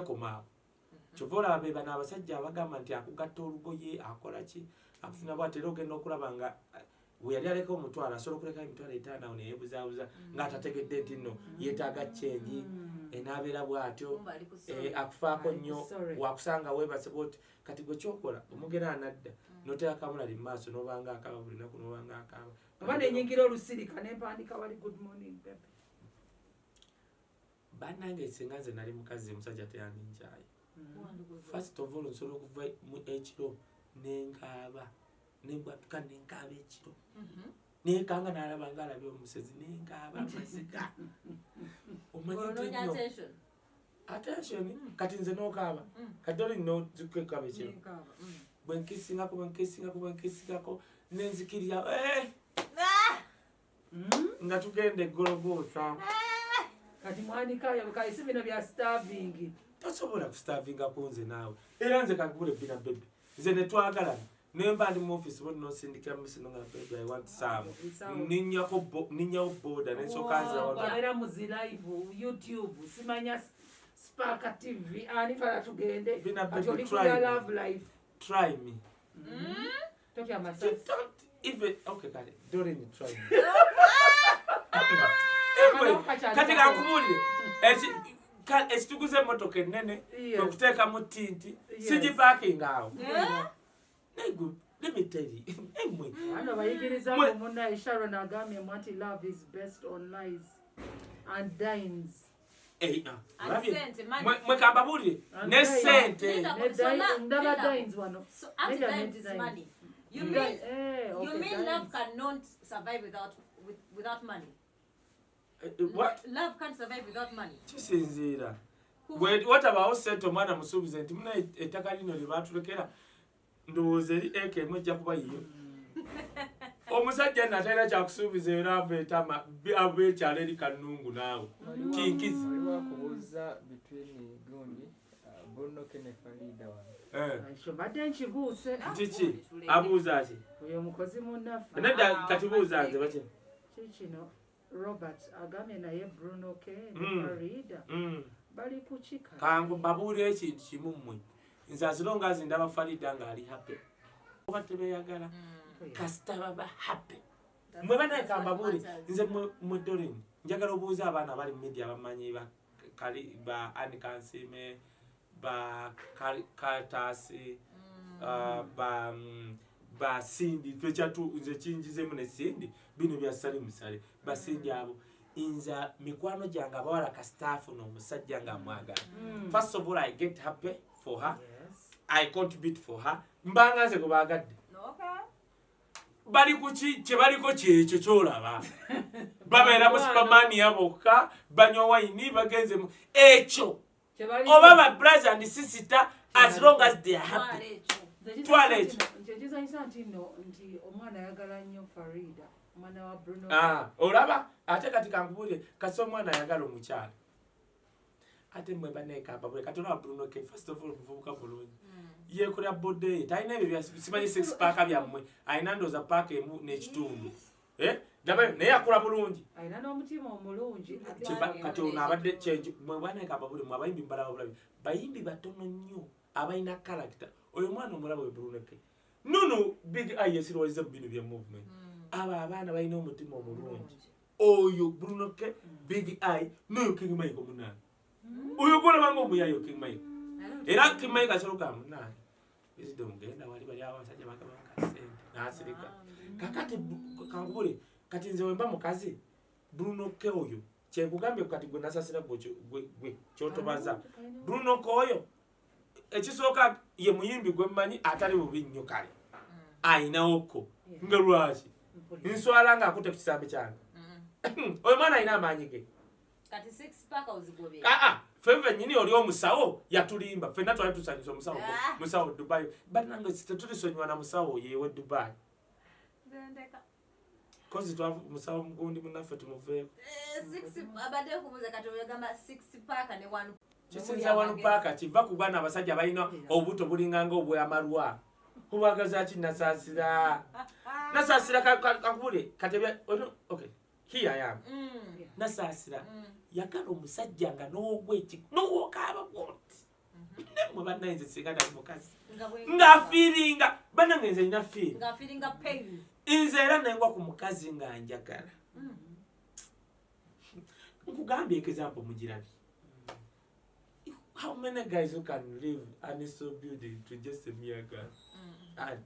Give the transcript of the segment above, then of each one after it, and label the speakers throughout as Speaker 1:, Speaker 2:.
Speaker 1: komaawo kyova olaba be bano abasajja abagamba nti akugatta olugoye akola ki akufuna bw'ati era ogenda okulaba nga we yali aleka omutwalo asobola okulekayo emitwalo 5 awo neyeebuzaabuza ng'atategedde nti nno yeetaaga kyenji enaabeera bw'atyo akufaako nnyo wakusanga weebase bwoti kati gwe kyokola omugera anadda notera kamulali mu maaso n'obanga akaaba buli naku n'obanga akaaba
Speaker 2: oba nenyingira olusirika nempandika wali good morning baby
Speaker 1: bannange singa nze nali mukazi omusajja teyaninjaayo first of all nsobola okuva mu ekiro nenkaaba nebwatuka nenkaaba ekiro nekanga nalaba ngaalabye omusezi nenkaaba amaziga omanyi attention kati nze nokaaba kati oli nokekaba ekiro bwenkisingako nenzikirya nga tugenda eggologota
Speaker 2: kati mwanikayo kaisi bino bya starving
Speaker 1: tosobola kustavinga kunze naawe era nze kakubula bina bebe nze netwagalana nemba ndi mu office bodi nosindikira musino nga bebe I want some ninyawo boda nensokanza
Speaker 2: wabera muzi live YouTube simanya Spark TV ani fala tugende
Speaker 1: bina
Speaker 2: ati
Speaker 1: bebe
Speaker 2: oli love life
Speaker 1: try me
Speaker 2: tokya masasi
Speaker 1: don't even okay don't try me kati kakubulire ekituguza emmotoka ennene okuteeka mu tinti sigipakinga awo emwe
Speaker 2: ano bayigiriza munnaye Sharon agambye nti love is based on lies and dines
Speaker 1: mwekambabulire ne sente
Speaker 2: ndaba dines wano
Speaker 3: You mean love cannot survive without money?
Speaker 1: What?
Speaker 3: Love can't survive without money.
Speaker 1: Kisinziira. What about sente omwana musuubize nti muna ettaka lino lye baatulekera ndowooza eri eka emu ejja kuba yiyo. Omusajja natalina kyakusuubiza era ava etama abeekyalo eri kannungu naawe. Kinkizi.
Speaker 4: Waliwo akubuuza between gundi Bonoke ne Farida wano.
Speaker 2: Shobadde nkibuuse.
Speaker 1: Kiki? Abuuza ki?
Speaker 2: Oyo mukozi munnaffe.
Speaker 1: Nedda kati buuza nze baki?
Speaker 2: Kikino Robert agambye naye Bruno Kaye ne Farida bali kuchika
Speaker 1: kangu babuulira ekintu kimu mmwe nze azilonga azindaba Farida ng'ali happy oba tebeyagala kasita baba happy mwe banaye kambabuuli nze mwe Doreen njagala obuuza abaana abali mu media bamanyi ba Annie Kansime ba Katasi ba Cindy twekyatu nze kinjizemu ne Cindy bino bya Salimusale ba Cindy abo inza mikwano gyange abawala kastaafu n'omusajja nga mwagala. First of all, I get happy for her.
Speaker 2: Yes.
Speaker 1: I contribute for her. Mbanga nze kubagadde. Bali kuki kye baliko kyekyo kyolaba. Babeera mu supermania bokka banywa wine bagenze mu ekyo. Oba ba brother and sister as long as they are happy. Toilet.
Speaker 2: Njejizanyisa nti omwana ayagala nnyo Farida. Mwana wa Bruno.
Speaker 1: Olaba ate kati kankubulire kasi omwana ayagala omukyala. Ate mwe baneeka babule katona wa Bruno Kaye first of all muvubuka bulungi. Yeekolera bode talina ebyo simanyi six pack byammwe ayina ndooza pack emu n'ekitundu. Daba naye akola bulungi.
Speaker 2: Ayina n'omutima omulungi.
Speaker 1: Kati ono abadde kyenji mwe baneeka babule mwe abayimbi mbalaba bulabi. Bayimbi batono nnyo abayina character. Oyo mwana omulaba we Bruno Kaye. Nono big eye esirowaliza mu bino bya movement. Aba abaana balina omutima omulungi oyo Bruno Kaye big eye n'oyo King Mike omunaana oyo golabanga omuyayo King Mike era King Mike asoloka munaana ezidde mugenda wali bali abasajja bakabaka sente n'asirika kakati kankubule kati nze wemba mukazi Bruno Kaye oyo kyekugambye kati gwe nasasira gwe kyotobaza Bruno Kaye oyo ekisooka ye muyimbi gwe mmanyi atali bubi nnyo kale ayinawo nga lwaki nswala nga akute ku kisambi kyange oyo mwana alina amaanyi ge
Speaker 3: kati 6 pack ozigobye
Speaker 1: ffe nyini oli omusawo yatulimba ffenna twali tusanyusa omusawo musawo Dubai bannange tetulisonyiwa na musawo yewe Dubai kozi twa musawo mugundi munaffe tumuveeko
Speaker 3: 6 abadde okubuuza kati oyagamba 6 pack ne 1
Speaker 1: kisinza 1 pack kiva ku bwana abasajja balina obuto bulinganga obwamalwa kubagaza ki nasasira kakubule katebya okay here I am nasasira yakala omusajja nga n'ogweki n'owokaaba bwoti bannainze singa nali mukazi ng'afiiringa bannange nze nina fiiri nze era nengwa ku mukazi nga njagala nkugambye example mugirabi. How many guys who can live and is so beautiful to just a mere girl? And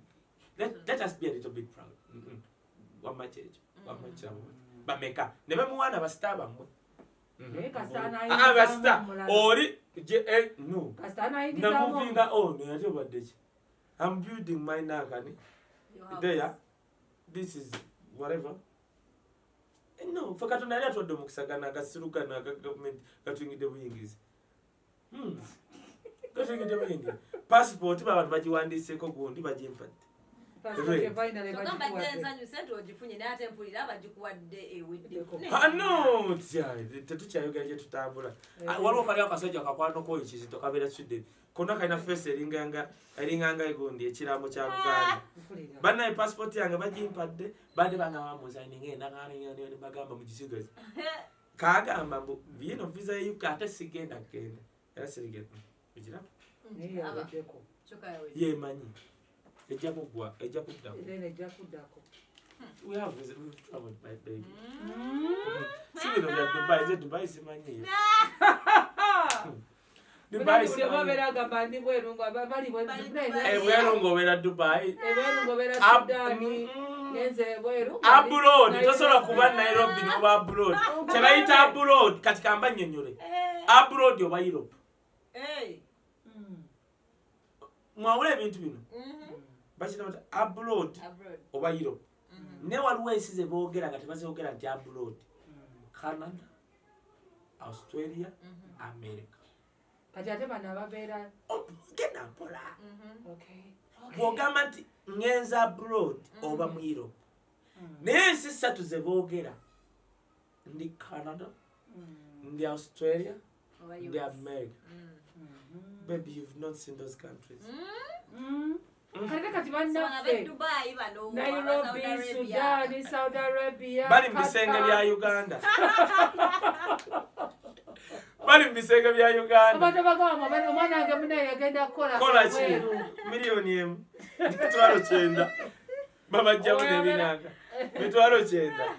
Speaker 1: let us be a little bit proud. One much age, one much but make up. Never more than a star. No. I'm building my nagani. There, this is whatever. No, for Katunaya to Domuksagana, Gasuka, government, cutting the wings. Passport, but you want this second one, but you no, the teacher you get to Tabula. I want to say, I want to call you to cover the student. Konaka first ringanga, a ringanga gundi, Chiramucha, Bana passport young about Jim Padde, Badabanga was signing in the Bagama with sugars. Kaga and Bambu, being of visa, you can't again. That's it again. Yeah, money. A Jabugua, a Jabudako. We have traveled by baby. See, we don't have to buy some money. Dubai is Dubai. Abroad, just sort of Kuban Nairobi, no abroad. Chelaita abroad, Katkamba Nyure. Abroad, you're Europe. Hey. Mawele between. But you know, abroad over Europe. Never ways is a boger at abroad. Canada, Australia, America. Get up, Pola. Okay. Wogamati Ngenza abroad over Europe. Nes sister to the Vogera. In the Canada, in the Australia, in the America. Baby, you've not seen those countries.
Speaker 2: Nairobi, Sudan, Saudi Arabia.
Speaker 1: Bali Bisenga vya Uganda. Bali Bisenga vya Uganda.
Speaker 2: Mwana ngamina yagenda
Speaker 1: kola chi milioni em. Mitwalo chenda. Baba jamu nebinanga. Mitwalo chenda.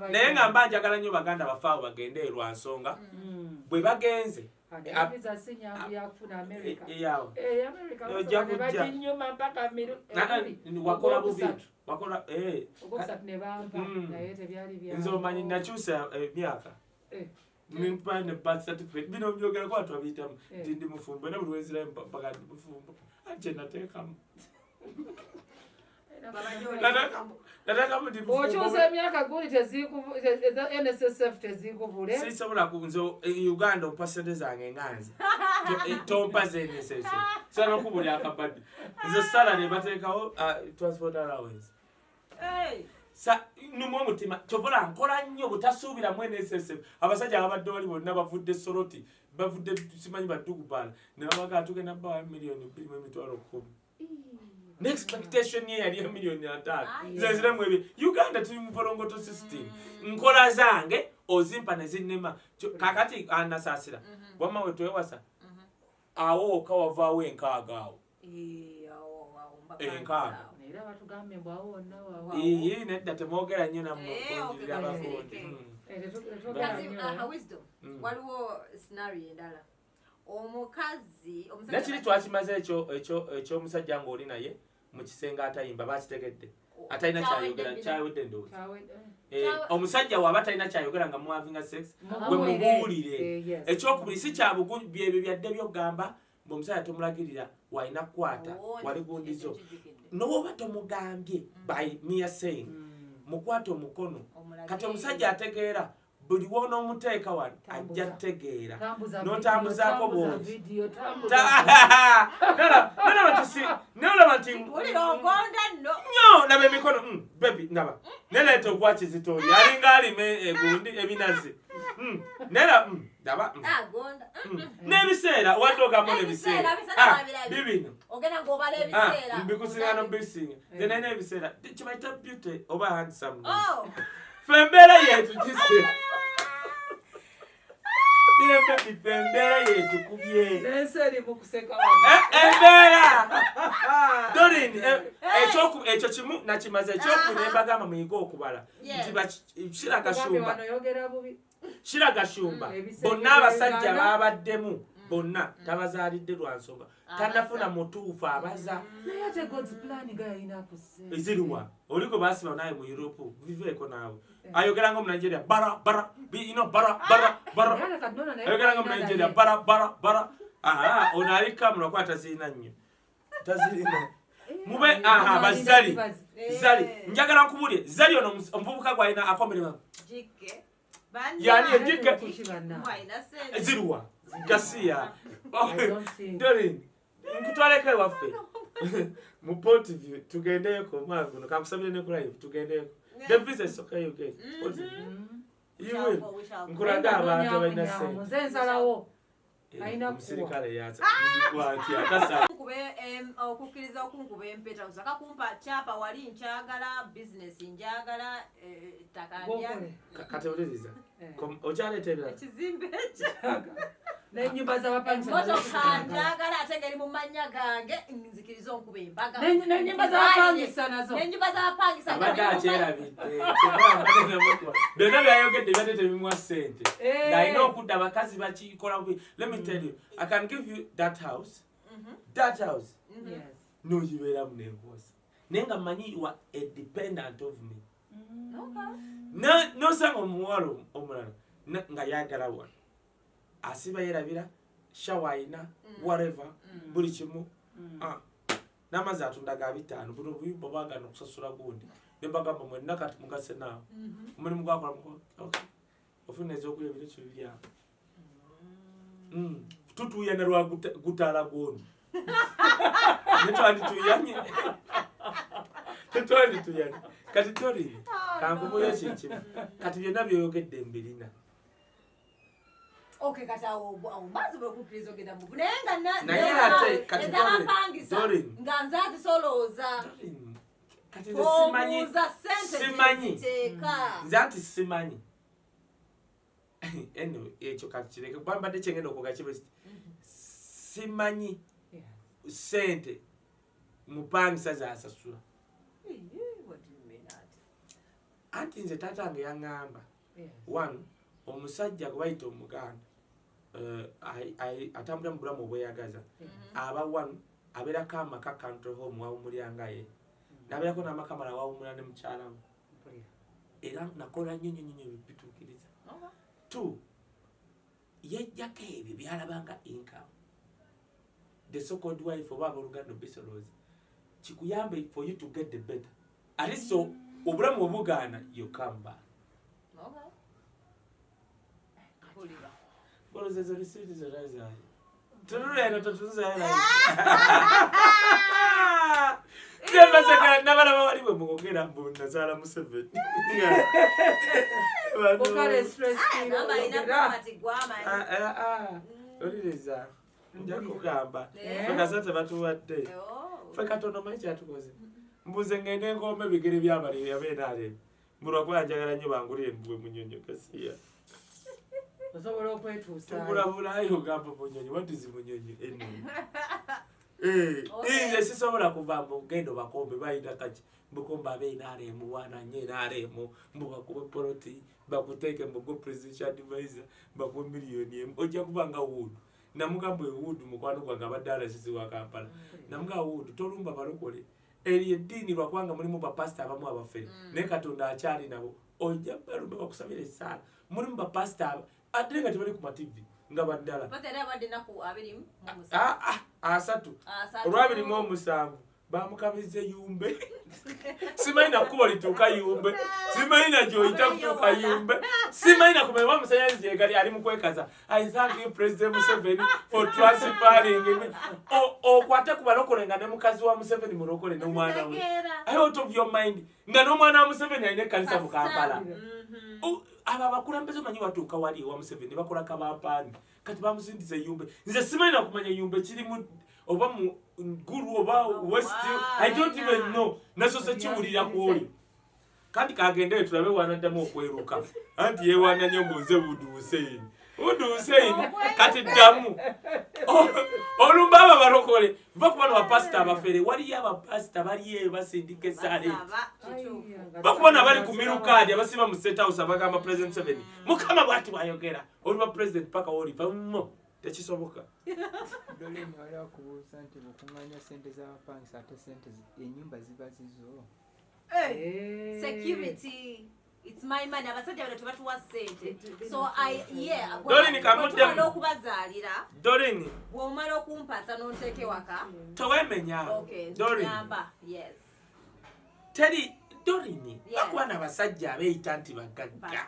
Speaker 1: Naye ngamba njagala nnyo baganda bafaawo bagende Lwansonga. Bwe bagenze
Speaker 2: Visa sinya ya kufuna America. America.
Speaker 1: Wakola buvitu. Wakola
Speaker 2: Okosat ne bampa na yete byali bya.
Speaker 1: Nzo manyi nakyusa myaka. Nimpa ne birth certificate. Bino byogera kwa twabita ndi mufumbo na buli wenzira mpaka mufumbo. Anje natekamu. Nataka mdibu.
Speaker 2: Ochoza myaka guli teziku NSSF teziku bule.
Speaker 1: Sisi sabula kunzo Uganda opasende zange nganzi. Tompa zene sese. Sana kubuli akabadi. Nzo salary batekaho transport allowance. Hey. Sa numwe mutima chobola nkola nnyo butasubira mu NSSF. Abasajja abadde wali bonna bavudde Soroti, bavudde simanyi baddugu bala. Ne babaga tugenda ba million 2.10. Next expectation ye yali million 5. Zezire mwebe Uganda tuli mu polongoto system. Nkola zange ozimpa nezinema kakati anasasira. Wama wetu ewasa. Awo kawavawe enkagaawo. Enkaaga.
Speaker 2: Era batugambe mbwawo nawo.
Speaker 1: Nedda temwogera nnyo nammwe okunjulira abafundi.
Speaker 3: Wisdom. Waliwo scenario endala. Omukazi
Speaker 1: nakiri twakimaze ekyomusajja ng'oli naye mu kisenga atayimba bakitegedde atalina kyayogera kyawedde ndowooza omusajja waba talina kyayogera nga muwavinga sex gwe mubuulire ekyokubiri si kyabugunyu byebyo byadde byogamba omusajja tomulagirira walina kukwata wali gundizo n'oba tomugambye by mere saying mukwata omukono kati omusajja ategeera buli wona omuteeka wano ajja tegeera n'otambuzaako bwoti nolaba nti nyo naba emikono bebi naba neleeta ogwa kizitooli alinga alime egundi ebinazi nera daba n'ebiseera wadde ogambo n'ebiseera bibino mbikusinga nobisinga zenalina ebiseera kibaita beauty oba handsome fembeera yetu gise Embeera yetukubye.
Speaker 2: Nenseri mukuseka
Speaker 1: Embeera. Dorin, ekyo kimu nakimaze ekyokubiri embagamba muyiga okubala. Nti Shiragashumba. Shiragashumba. Bonna abasajja babaddemu. Bonna tabazaalidde lwa nsonga. Tanafuna mutuufu abaza.
Speaker 2: naye ate God's plan gayina kuse
Speaker 1: Eziriwa. Oliko basiba naye mu Europe. Viveeko naawe. Ayogera ngo mu Nigeria bara. Ayogera ngo mu Nigeria bara. Onalika muloko atazina nnyo. Tazirina. Mube bazali. Zali. Njagala nkubulye. Zali ono omuvubuka gwalina akomerera.
Speaker 3: Jike.
Speaker 1: Yani ejike. Eziriwa. Gasiya. Dorin. Nkutwaleko ewaffe. Mu point view tugendeeko omwaka guno kakusabire ne ku live tugendeeko. The business okay. You will. Nkulaga abantu abalina ssente.
Speaker 2: nze nsalawo Aina
Speaker 1: omusirikale yatsa kwati atasa
Speaker 3: okukkiriza okunkuba empeta osaka kumpa chapa wali nkyagala business njagala takandya
Speaker 1: kati oliriza okyaleetera
Speaker 3: ekizimbe
Speaker 2: n'ennyumba z'abapangisa
Speaker 3: motoka njagala ate ngeri mu mannya gange nzikiriza onkuba embaga
Speaker 2: n'ennyumba z'abapangisa nazo
Speaker 3: n'ennyumba z'abapangisa
Speaker 1: abadde akyerabidde byonna byayogedde byadde tebimuwa ssente ng'alina okudda abakazi bakikola let me tell you I can give you that house n'ogibeeramu n'enkosa naye nga mmanyi you are a dependent of me n'osanga omuwala omulala nga yagala wano asiba yerabira shawa ayina whatever buli kimu n'amazzi atunda ga 5 buno buyimba baagana okusasula gundi ne bagamba mwenna kati mugase naawe omulimu gwakola ofuna ez'okulya ebiro kibiri awo tutuyana lwa gutaala gwoni netwandituyanye kati toli kankubuyo ekinkimu kati byonna byoyogedde mbirina
Speaker 3: okay kati awo mbazi bwekukkiriza ogenda mu naye nga
Speaker 1: naye ate kati
Speaker 3: ezabapangisa nga nzazisoloza
Speaker 1: kati
Speaker 3: simanyi
Speaker 1: nze anti simanyi anyway ekyo kati kireke bambadde kyengenda okugakibe simanyi sente mupangisa zasasula anti nze tatange yaŋŋamba one omusajja gwe bayita omuganda atambula mu bulamu obweyagaza aba one abeerako amaka country home wawumulya ye nabeerako n'amaka mala wawumula ne mukyala we era nakola nnyo bituukiriza two yejjako ebyo byalabanga income the so-called wife oba abooluganda obisolozi kikuyambe for you to get the better at least so obulamu obugaana you come back Bolozezo risiti zorazayo. Tululeno totuzayo. Kema saka nabala bawali bwe mugogera mbunda zala Museveni.
Speaker 2: Okale stress
Speaker 3: namba ina pamati gwama.
Speaker 1: Oliriza. Njakugamba. Feka sate batuwadde. Feka tono manyi kyatukoze. Mbuze ngende ngombe bigere byabali yabenaale. Mbulwa kwanjagala nnyo bangulire mbwe munyonyo kasiya.
Speaker 2: osobola okwetuusa
Speaker 1: tubulabulayo gamba munyonyi watizi munyonyi nze sisobola kuva mu gendo bakombe bayita kaki mbukomba abeinaaremu wana nye naaremu mbubakube poloti bakuteeke mbugo presidential advisor bakuwe miliyoni emu ojja kubanga wuudu namugamba ewuudu mukwano gwange abadde alasisi wa Kampala namugamba wuudu tolumba balokole eri eddiini lwakubanga mulimu bapasita abamu abafere naye Katonda akyali nabo ojja balumba bakusabira essaala mulimu bapasita ate nga tebali ku mativi nga baddala asatu olwabiri mu omusanvu bamukabize yumbe simanyi nakuba lituuka yumbe simanyi na gyoyita kutuuka yumbe simanyi nakumanya bamusanyalizi yegali ali mu kwekaza I thank you President Museveni for transferring me okwate ku balokole nga ne mukazi wa Museveni mulokole n'omwana we out of your mind nga n'omwana wa Museveni alina ekkanisa mu Kampala aba bakulembeze manyi watuuka wali wa Museveni bakola kabampani kati bamusindiza yumbe nze simanyi nakumanya yumbe kiri mu oba mu guru oba west I don't even know naso se kiwulira kwoli kandi kagende tulabe wanaddamu okweruka anti yewana nnyo muze budu Hussein uduuseini kati ddamu olumbaba balokole bakuba no bapasita abafere waliyo abapasita baliyo basindika esaale bakubona bali ku mirukaadi abasiba mu State House abagamba President 7 mukama bwati bwayogera oluba President paka woliva mmo tekisoboka.
Speaker 4: Doleni wali akubuuza nti bukumanya sente z'abapangisa ate sente ennyumba ziba zizo.
Speaker 3: Security. It's my money. Abasajja bano tebatuwa sente. So
Speaker 1: Doleni kamudde
Speaker 3: okubazaalira.
Speaker 1: Doleni
Speaker 3: bw'omala okumpasa n'onteeka ewaka.
Speaker 1: tewemenya. Doleni.
Speaker 3: Yes.
Speaker 1: Teri Doleni bakuba n'abasajja abeeyita nti bagagga.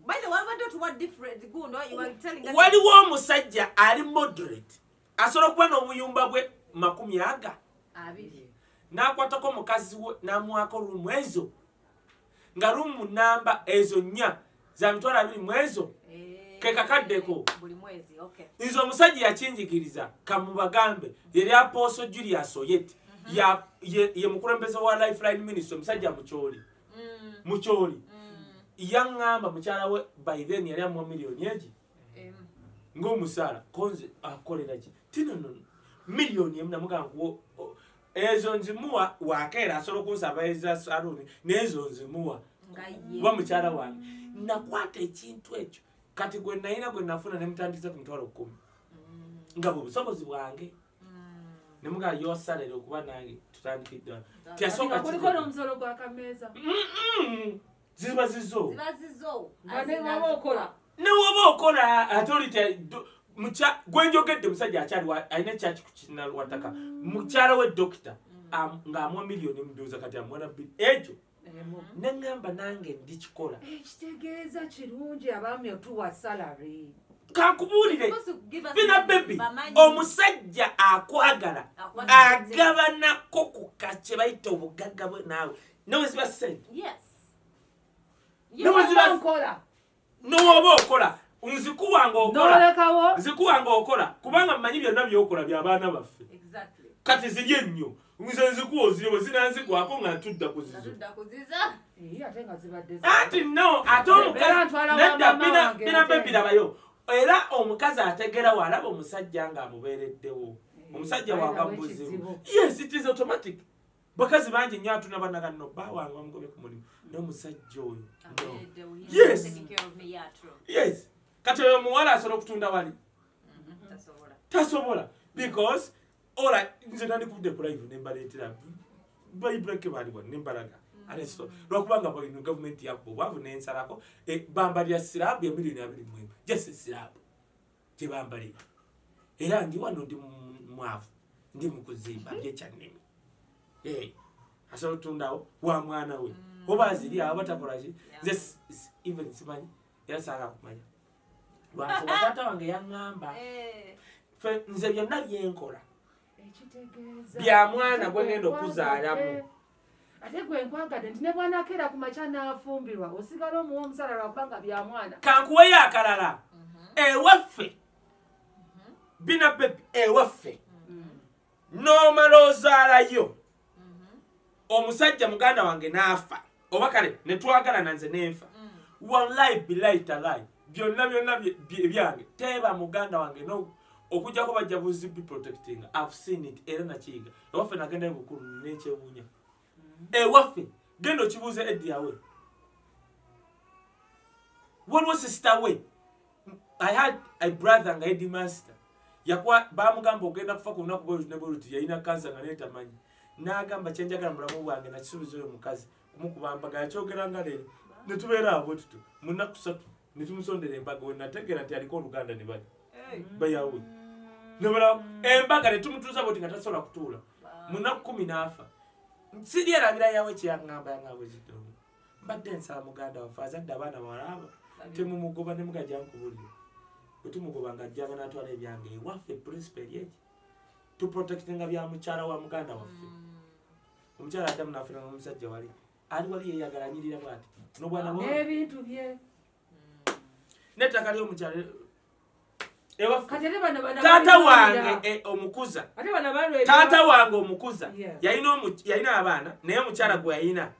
Speaker 3: By the way, what different gundo you are telling us.
Speaker 1: Waliwo omusajja ali moderate asobola okuba n'obuyumba bwe 200 n'akwatako mukazi we n'amuwako ruumu ezo nga ruumu namba ezo 4 za mitwalo 2 mu ezo ke kakaddeko
Speaker 3: buli mwezi.
Speaker 1: nze omusajja yakinjigiriza kamubagambe yali Apostle Julius Oyet ye mukulembeza wa Lifeline Ministry omusajja mukyoli yaŋŋamba mukyala we by then yali amuwa miliyoni egi ng'omusaala konze akolera ki tinono miliyoni emu namugamba ezo nzimuwa wakeera asobola okunsaba eza saluni n'ezo nzimuwa kuba mukyala wange nakwata ekintu ekyo kati gwe nayina gwe nafuna ne mutandisa ku mitwalo 10 nga bwe busobozi bwange ne mugamba yosalere okuba nange tutandikidde tiyasoka
Speaker 2: kuliko n'omusolo gwa kameeza
Speaker 1: ziba zizo newoba okola authority gwenjogedde musajja akyali alina ekyaki kukina lwataka mukyala we dokita ng'amuwa miliyoni emuduuza kati amuwana bbiri ekyo neŋŋamba nange ndikikola.
Speaker 2: Ekitegeeza kirungi abaami otuwa salary.
Speaker 1: Kankubuulire bina bebi omusajja akwagala agabanako ku kye bayita obugagga bwe naawe neweziba sente nowoba okola nzikuwanga okola kubanga mmanyi byonna byokola byabaana baffe kati ziri ennyo nze nzikuwa ozire bwe zinanzigwako nga ntudda ku zizo anti no ate nedda bina bebirabayo era omukazi ategera walaba omusajja ng'amubeereddewo omusajja wagamuzibu yes it is automatic bakazi bangi nnyo atuna banaga nno bawange bamugobe ku mulimu n'omusajja oyo yes kati oyo muwala asobola okutunda wali tasobola because ola nze nandikudde ku live nembaleetera bayibureke baliwa nembalaga anesto lwakubanga balina gavumenti yakbo bwavu n'ensalako bambalira sirabu ya miliyoni 21 just sirabu gye bambalira era ndi wano ndi mwavu ndi mu kuzimba byekyannemi asobola otundawo wa mwana we oba aziri awo batakolaki nze even simanyi era saaka kumanya lwansonga taata wange yaŋŋamba nze byonna byenkola bya mwana gwe ngenda okuzaalamu
Speaker 2: ate gwe nkwagadde nti ne bwanakeera ku makya n'afumbirwa osigala omuwa omusala lwakubanga bya mwana
Speaker 1: kankuweyo akalala ewaffe bina bebi ewaffe n'omala ozaalayo omusajja muganda wange n'afa oba kale ne twagalana nze n'enfa wallahi billahi talahi byonna byange teeba muganda wange okujjako bajja buzibi protecting I've seen it era nakiyiga ewaffe nagenda bukulu n'ekyewuunya ewaffe genda okibuuza eddi yawe waliwo sister we I had a brother nga Eddie Master bamugamba ogenda kufa ku lunaku bwe luti yalina kansa nga neetamanyi n'agamba kyenjagala mulamu bwange nakisuubiza oyo mukazi kumukubambaga yakyogeranga leero ne tubeera abo tutu mu nnaku 3 ne tumusondera embaga we nategeera nti aliko oluganda ne bali bayawe nebala embaga ne tumutuuza boti nga tasobola kutuula mu nnaku 10 n'afa siri erabira yawe kyeyaŋŋamba bweziddomu mbadde nsala muganda waffe azadde abaana bawalaaba temumugoba ne mugajja nkubulire bwe tumugoba ng'ajjanga n'atwala ebyange ewaffe principle eri tuprotectinga bya mukyala wa muganda waffe omukyala adamu n'afuna n'omusajja wali yeyagala anyirira bwati n'obwana
Speaker 2: n'ebintu bye
Speaker 1: n'ettaka ly'omukyala taata wange omukuza yalina abaana naye omukyala gwe yalina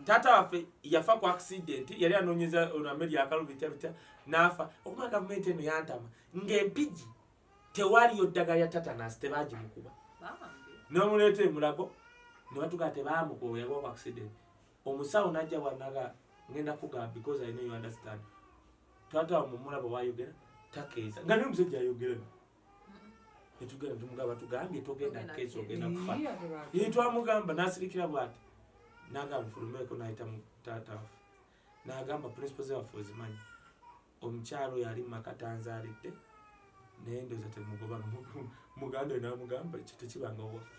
Speaker 1: taata waffe yafa ku accident yali anoonyeza olwambe lyakalubita nafa okuma gavumenti eno yantama ng'empigi tewaliyo ddagala ya tatanasi tebagimukuba n'omuleeta emulago ne batugaa tebaamukuba yabawo ku accident omusawo najja bwanaga ngenda kugamba because I know you understand twatawa mu mulabo wayogera takeesa nga naye omusajja ayogera netugenda tumugamba tugambye togenda keesa ogenda kufa ye twamugamba n'asirikira bw'ati n'agamba fulumeeko n'ayita mu taataafu n'agamba principles zaffe ozimanyi omukyalo yali mu maka tanzaalidde naye ndowooza temugoba muganda we n'amugamba ekyo tekibanga waffe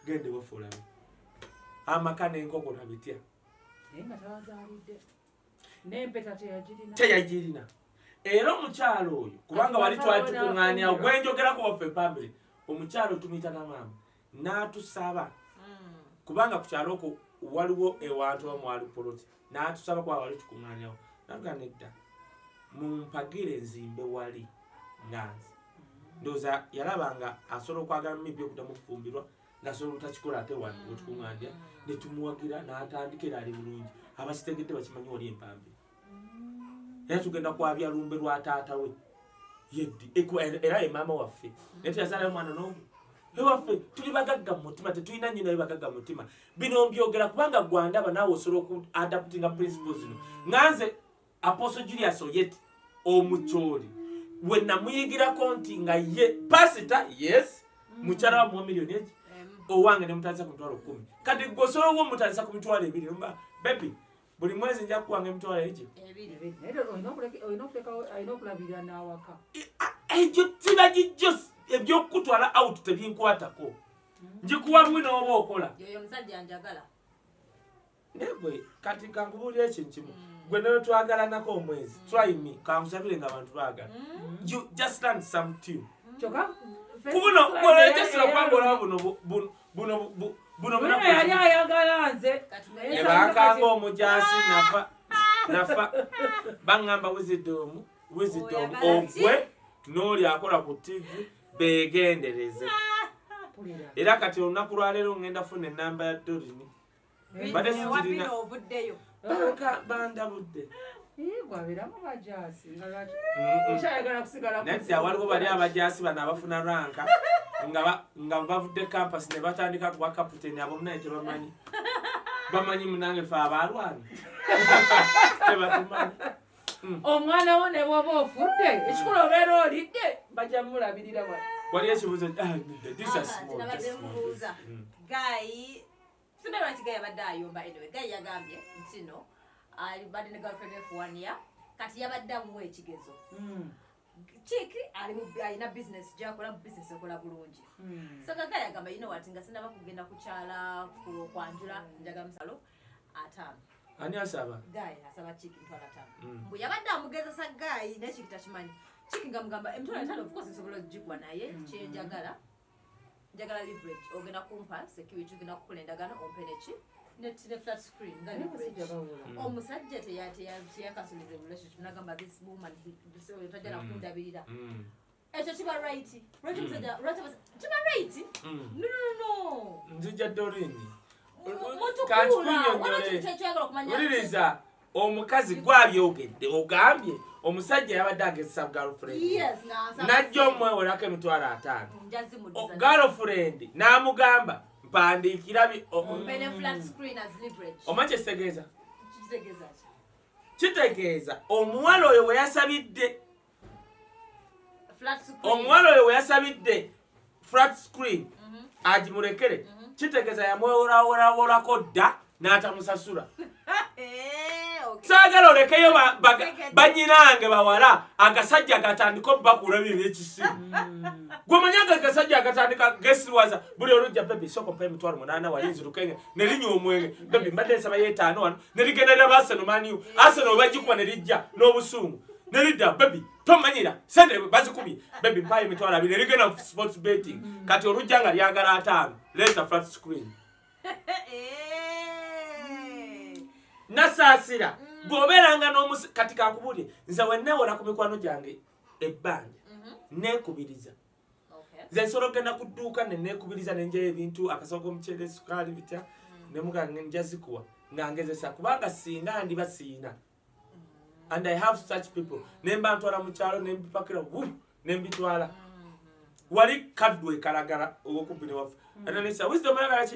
Speaker 1: gende waffe olabe amaka n'enkoko nabitya teyagirina era omukyalo oyo kubanga wali twali tukuŋŋaanyawo gwenjogerako waffe pambire omukyalo tumuyita namaama n'atusaba kubanga ku kyalo okwo waliwo ewantu wamwali poloti n'atusaba kuba wali tukuŋŋaanyawo naga nedda mumpagire nzimbe wali nganzi ndowooza yalabanga asobola okwagala mibbi okuddamu okufumbirwa ng'asobola obutakikola ate wano wetukuŋŋaandya ne tumuwagira n'atandika era ali bulungi abakitegedde bakimanyi wali empambi era tugenda kwabya lumbe lwa taata we yeddi era ye maama waffe naye tuyazaalayo mwana n'omu ewaffe tuli bagagga mu mutima tetulina nnyo naye bagagga mu mutima bino mbyogera kubanga gwandaba naawe osobola okuadaptinga principles zino nganze Apostle Julius Oyeti omukyoli we namuyigirako nti nga ye pasita yes mukyala wa mu miliyoni egi owange ne mutandisa ku mitwalo 10 kati gwe osobola wo mutandisa ku mitwalo 2 mba bebi buli mwezi nja kuwanga emitwalo egi egyo kiba gijjo ebyokutwala out tebinkwatako njikuwa mwe n'oba okola
Speaker 3: yoyo omusajja anjagala
Speaker 1: negwe kati kankubuulira ekintu kimu gwe nayo twagalanako omwezi try me kankusabire nga abantu baagala you just learn some tune kubuno bwolejasira kubanga olaba buno
Speaker 2: yali ayagala nze
Speaker 1: nebankanga omujasi nafa baŋŋamba wisdom ogwe n'oli akola ku TV beegendereze era kati olunaku lwaleero ngenda funa enamba ya Dorini bade sitirina bandabudde nedda waliwo bali abajasi bano abafuna ranka nga bavudde campus ne batandika kuba kaputeni abo munaye tebamanyi bamanyi munange fe abalwana tebatumanyi
Speaker 2: omwana wo ne bwoba ofudde ekikula obeera olidde bajja mulabirira
Speaker 1: wali ekibuzo
Speaker 3: Kaye sina lwaki Kaye abadde ayomba anyway Kaye yagambye nti no badde ne girlfriend for 1 year kati yabadde amuwa ekigezo chiki alina business gyakola business ekola bulungi so Kaye yagamba you know what nga sinaba kugenda kukyala kwanjula njaga musalo 5
Speaker 1: ani asaba
Speaker 3: Kaye asaba chiki ntwala 5 mbu yabadde amugezesa Kaye ne chiki takimanyi chiki ngamugamba emtwala 5 of course isobola jigwa naye kyenjagala njagala leverage ogenda kumpa security ogenda kukola endagano ompenechi ne flat screen nga leverage omusajja teyakasuliza relationship nagamba this woman tajala kundabirira ekyo kiba right omusajja kiba right no
Speaker 1: nzija Dorini
Speaker 3: uliriza
Speaker 1: omukazi gwabyogedde ogambye omusajja yabadde agezesa girlfriend najja omwewolako emitwalo 5 girlfriend n'amugamba mpandiikira oma kyekitegeeza kitegeeza omuwala oyo we yasabidde flat screen agimulekere kitegeeza yamwewolawolako dda n'atamusasula saagala olekeyo banyinange bawala agasajja gatandika obbakula bibyo ekisimu gwemanyaga agasajja agatandika gesirwaza buli olujja bebi soko mpa emitwalo 8 walinzirukenge nelinywa omwenge bebi mbadde nsaba ye5 wano neligendera baseno maniu aseno bagikuba nelijja n'obusungu nelidda bebi tomanyira sente bazikubye bebi mpayo emitwalo 2 neligenda sports betting kati olujja nga lyagala 5 leta flat screen nasaasira bw'obeeranga kati kankubulye nze wenneewola ku mikwano gyange ebbanja neekubiriza nze nsobola okgenda ku dduuka neneekubiriza nenjayo ebintu akasawo k'omuceere sukaali bitya nemuga nja zikuwa nga ngezesa kubanga singa ndiba siina and I have such people nemba ntwala mu kyalo nembipakira nembitwala wali kadwe kalagala owokumpini wafu ananisa wisdom yagala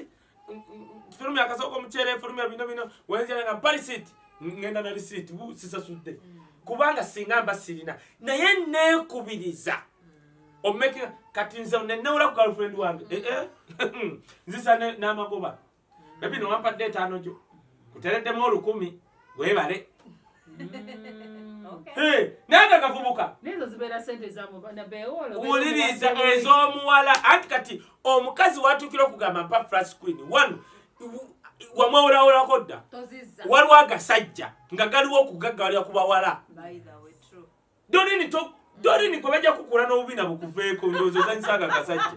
Speaker 1: film yakasoko muchere film ya bino wenjera nga palisit ngenda na receipt sisasudde kubanga singamba sirina naye nekubiriza omeke katinza nenewula ku girlfriend wange nzisa n'amagoba baby no wampa date anojo kutereddemu 10 webale nanga kavubuka
Speaker 2: nezo zibeera sente
Speaker 1: uwuliriza ez'omuwala anti kati omukazi watukira okugamba mpa flash queen wano wamwewulawulako dda waliwo agasajja nga galiwo okugaggalira ku bawala dorini kwe bajja kukula n'obubina bukuveeko ndowooza ozanyisanga agasajja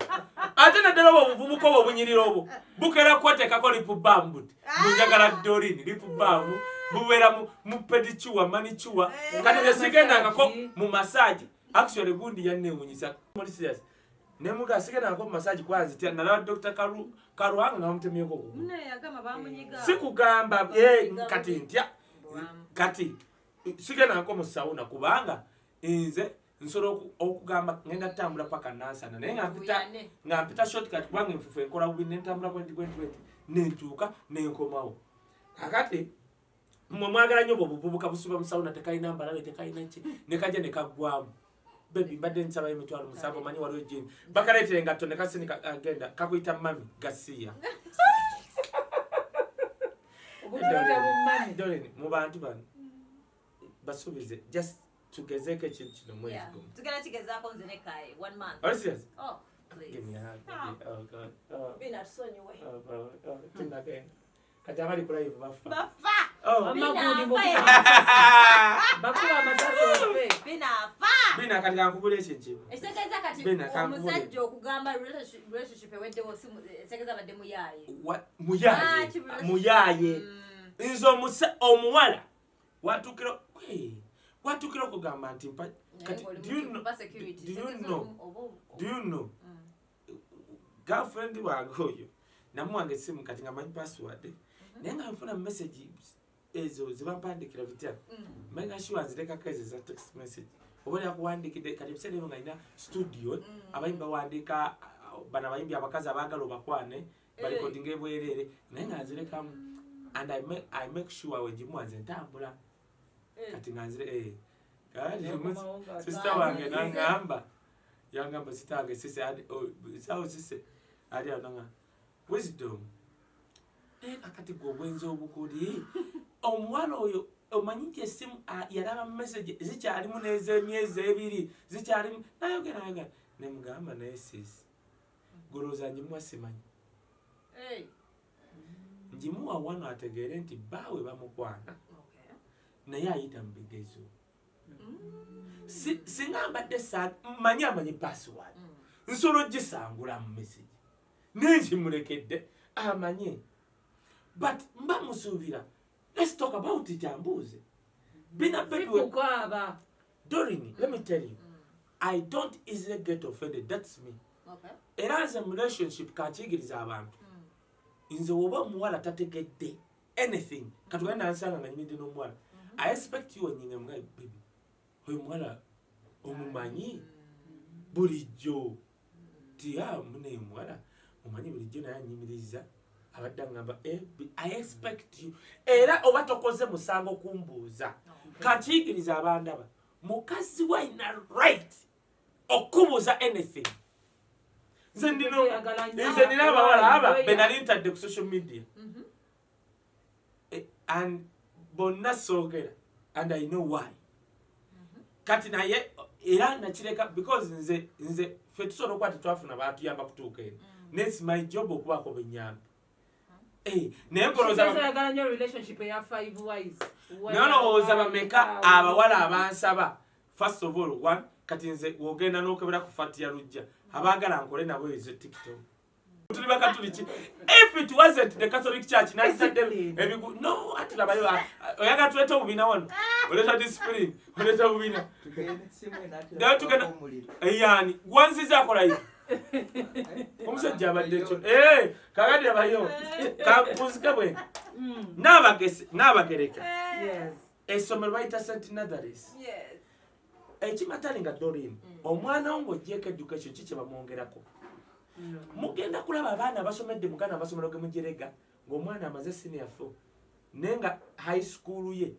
Speaker 1: ate naddala obwo obuvubuka obwo obunyirira obwo bukera kwoteekako lipubamu buti bunjagala dorini lipubamu bubeera mu pedicuwa manicuwa kati nesigendangako mu masaji actually gundi yanneewunyisa nemuga sigendangako mu masaji kwanzitya nalaba Dr. Karuhanga namutemyeko sikugamba kati ntya kati sigendangako mu sawuna kubanga nze nsobola okugamba ngenda tambula paka nansana naye nga mpita shortcut kubanga enfufu enkola bubi nentambula 2020 nentuuka nenkomawo kakati mmwe mwagala nnyo obuvubuka busuba musawuna tekalina mbalabe tekalina ki nekajja nekaggwamu bebi mbadde nsaba emitwalo 7 omanyi waliwo ejini bakaleetere engatto nekasini agenda kakuyita mami gasiya mu bantu bano basuubize just tugezeeko ekintu kino mwezi gumu
Speaker 3: tugenda kigezaako nze ne Kaye 1 month.
Speaker 1: Are you serious?
Speaker 3: Oh, please.
Speaker 1: Give me a hug.
Speaker 3: Oh.
Speaker 1: Oh God. Oh.
Speaker 3: Bina tusonyiwe.
Speaker 1: Tunagenda. Kati abali ku live bafa.
Speaker 3: Bafa.
Speaker 1: Oh.
Speaker 2: bakuba amasasi
Speaker 1: Bina kati kankubula ekintu.
Speaker 3: Ekitegeza kati omusajja okugamba relationship eweddewo ekitegeza badde muyaye.
Speaker 1: Muyaye. Nze omuwala watukira okugamba nti kati do you know girlfriend wange oyo namuwange esimu kati nga manyi password naye nga nfuna message ezo zibampandikira bitya mbenga sure nzirekako ezo za text message oba yakuwandikidde kati ebiseera ebyo nga nina studio abayimbi bawandiika bano abayimbi abakazi abaagala obakwane balikodinga ebwereere naye nga nzirekamu and I make sure wegimuwa nze ntambula kati nga nzire sister wange nangamba yangamba sitange sise sawo sise ali ananga wisdom akati gobwenzi obukuli omwana oyo omanyi nti esimu yalaba message zikyalimu n'ez'emyezi 2 zikyalimu nayogera nemugamba naye sisi goloza njimuwa simanyi njimuwa wano ategeere nti baawe bamukwana naye ayita mu bigezo singa mbadde manyi password nsobola gisangula mu message nenzimulekedde amanye but mba musuubira let's talk about it ambuuze bina
Speaker 2: bedwe
Speaker 1: Dorini, let me tell you I don't easily get offended, that's me. Era nze mu relationship kakiyigiriza abantu nze woba omuwala tategedde anything katugenda nansanga nga nyimidde n'omuwala I expect you onyinge mga baby oyo muwala omumanyi bulijjo tiya mune muwala omumanyi bulijjo naye anyimiriza abadde ngamba I expect you era oba tokoze musango kumbuuza kakiyigiriza abandaba mukazi wa ina right okubuuza anything nze nina abawala aba benali ntadde ku social media and bonna soogera and I know why kati naye era nakireka because nze ffe tusobola okuba tetwafuna batuyamba kutuuka eno nets my job okubaako benyambi naye nolowooza bameka abawala abansaba first of all one kati nze wogenda n'okebera ku fati ya lujja abaagala nkole nabo ezo TikTok tuli bakatuliki if it wasn't the Catholic Church no ati labayo oyaga tuleta obubina wano oleta discipline oleta obubina tugenda yani gwanziza akola hivi omusajja abadde ekyo kakati abayo kampuzika bwe n'abagereka essomero bayita St. Natharis ekimatali nga Doreen omwana wo ng'ogyeko education ki kye bamwongerako mugenda kulaba abaana abasomedde mugana amasomero ge mujerega ng'omwana amaze senior 4 naye nga high school ye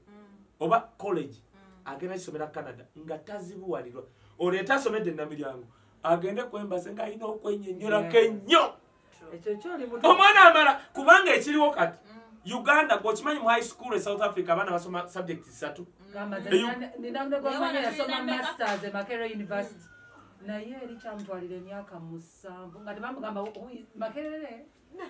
Speaker 1: oba college agenda kisomera Canada nga tazibuwalirwa oleeta asomedde Namiryango agende kwembase nga alina okwenyenyolako ennyo omwana amala kubanga ekiriwo kati Uganda gwokimanyi mu high school e South Africa abaana basoma subjects 3
Speaker 2: masters e Makerere University naye eri kyamutwalira emyaka 7 nga tebamugamba Makerere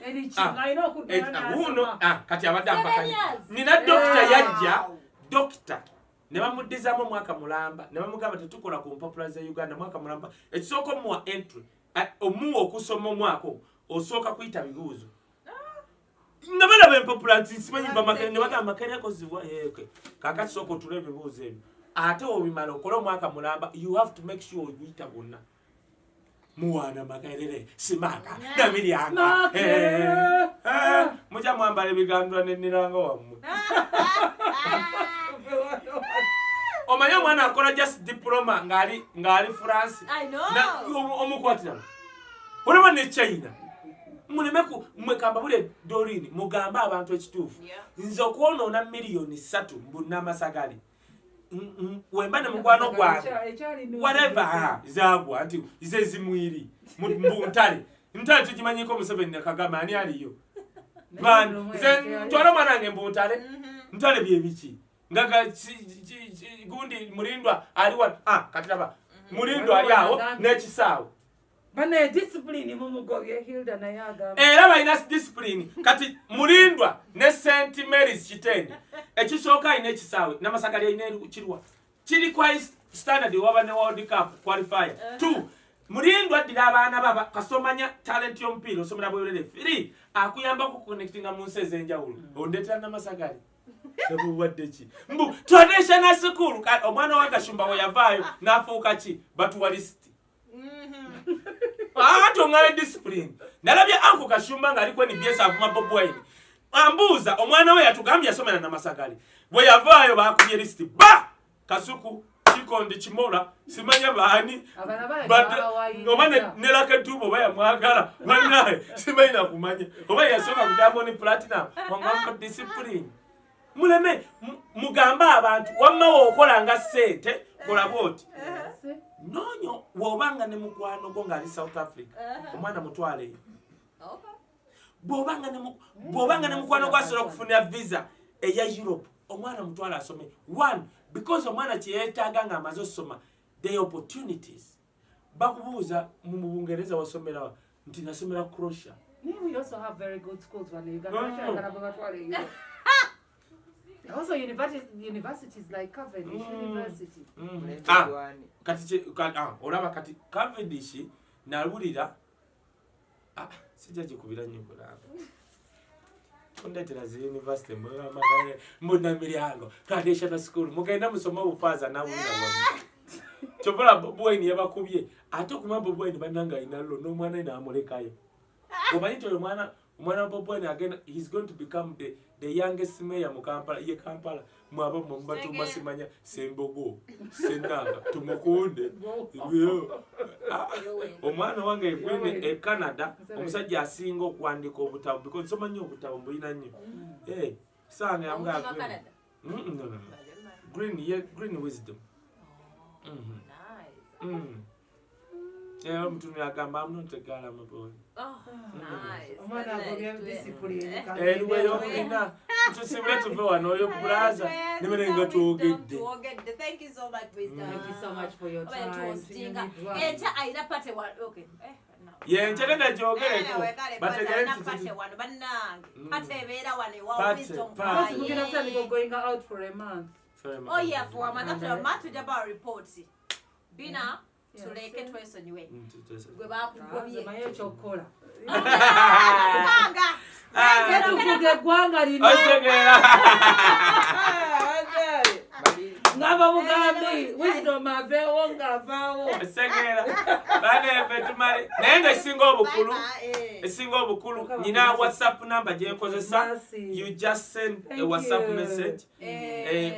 Speaker 2: eri kingaina okuddayo
Speaker 1: kati abadde ampakanya nina dokita yajja dokita ne bamuddizamu omwaka mulamba ne bamugamba tetukola ku mpapula za Uganda mwaka mulamba ekisooka omuwa entry omuwa okusoma omwaka osooka kuyita bibuuzo nga balaba empapula nti simanyi ne bagamba Makerere akozibwa kakati sooka otula ebibuuzo ebyo ate obimala okola omwaka mulamba you have to make sure oyita bonna muwana Makerere simaka Namiryango muja mwambala ebigandula n'enniranga wammwe omanyi omwana akola just diploma ng'ali France omukwatiramu olaba ne China mulemeku mwekamba bule Doreen mugamba abantu ekituufu nze okwonoona miliyoni 3 mbunnamasagale wemba ne mukwano gwange whatever zagwa nti ze zimwiri mbuntale ntale tugimanyiko Museveni ne Kagame ani aliyo ntwala omwana wange mbuntale ntale byebiki ngaga gundi mulindwa aliwa katiraba mulindwa ali awo n'ekisaawe
Speaker 2: bane discipline mumugobye Hilda na yaga
Speaker 1: era balina discipline kati mulindwa ne St. Mary's Kitende ekisooka ine ekisaawe n'amasagali ayina kirwa kiri kwa standard waba ne World Cup qualifier 2 mulindwa addira abaana baba kasomanya talent y'omupiira osomera bwerere 3 akuyamba ku connectinga mu nsi ez'enjawulo ondeetera n'amasagali sebuwadde ki mbu traditional school omwana wa Kashumba we yavaayo n'afuuka ki batuwalisti ngale discipline nalabye Uncle Kashumba ng'ali kweni byesa avuma Bob Wine ambuuza omwana we yatugambye yasomera n'amasagali bwe yavaayo baakubye listi Kasuku Kikondi Kimola simanya baani oba nelaka tubo oba yamwagala bannaye simanyi nakumanya oba yasoma ku Diamond Platinum wangamba discipline muleme mugamba abantu wamma wokola nga ssente kola bwoti nonyo wobanga ne mukwano go ngali South Africa omwana mutwale bobanga ne mukwano go asobola okufunira visa eya Europe omwana mutwale asome one because omwana kyeyetaaga nga amaze osoma the opportunities bakubuuza mu Bungereza wasomera nti nasomera Croatia.
Speaker 2: We also have very good schools when you got also universities like Cavendish University.
Speaker 1: Olaba kati Cavendish nalulira sijja kikubira nnyo kulaba ondetera zi university mu Namiryango traditional school mugenda musoma obufaza nawulira wamu kyobola Bob Wine yabakubye ate okumanya Bob Wine bannanga inallo n'omwana ina amulekayo omanyi nti omwana Bob Wine again he's going to become the youngest mayor mu Kampala mwaba mumbatuma simanya Sembogo Senanga tumukunde omwana wange egwene e Canada omusajja asinga okuwandika obutabo because soma nnyo obutabo mbulina nnyo sange yamugala green wisdom mtu yakamba I'm not a girl, I'm a boy.
Speaker 3: Nice.
Speaker 2: Omwana agobya discipline.
Speaker 1: Weyoina tusimule tuve wano oyo kulaza nimerenga tuogedde.
Speaker 3: Thank you so much, Wisdom.
Speaker 2: Thank you so much for your time.
Speaker 3: Enta aina pate one. Okay.
Speaker 1: Yenchele na jogereko.
Speaker 3: Bategere pate one bannange. Pate beera wane wa Wisdom.
Speaker 2: Because we're going to going out for a month.
Speaker 3: Oh yeah, for a month. After a month we jaba reports. Bina tuleke twesonyiwe. Gwe bakugobye.
Speaker 2: Mayo chokola.
Speaker 3: Kanga.
Speaker 2: Tufuge gwanga lino. Ngaba mugambi Wisdom avewo ngavaawo.
Speaker 1: Segera. Bane betumali. Nenge singo obukulu. esinga obukulu nyina WhatsApp number gye nkozesa. You just send a WhatsApp message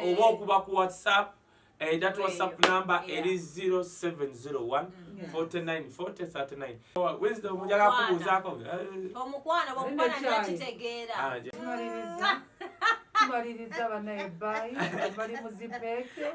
Speaker 1: oba okuba ku WhatsApp. That WhatsApp number it is 0701 49 40 39. Wisdom mujaga kubuzaako.
Speaker 3: Omukwana nakitegeera.
Speaker 2: Tumaliriza banaye bye bali muzipeke.